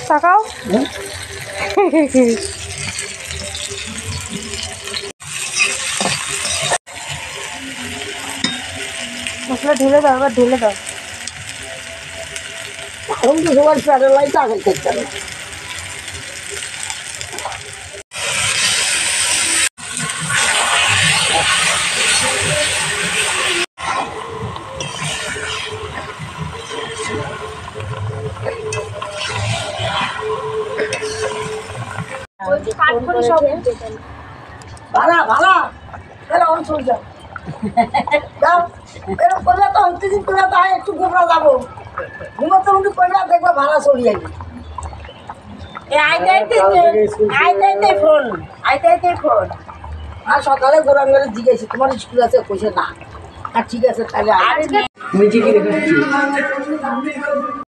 তাকাও মশলা ঢেলে দাও, এবার ঢেলে দাও। এখন তো সবাই প্যারালাইজ আগে খেতে হবে। ভাড়া ভাড়া এরকম চলে যাও যাও এরকম করলে তো হচ্ছে দিন করে তাই একটু গোবরা যাবো ঘুমাতে উঠে করলে দেখবো ভাড়া চলিয়ে যাবে ফোন আর সকালে গোরাম গেলে জিজ্ঞেস তোমার স্কুল আছে কইছে না। আর ঠিক আছে তাহলে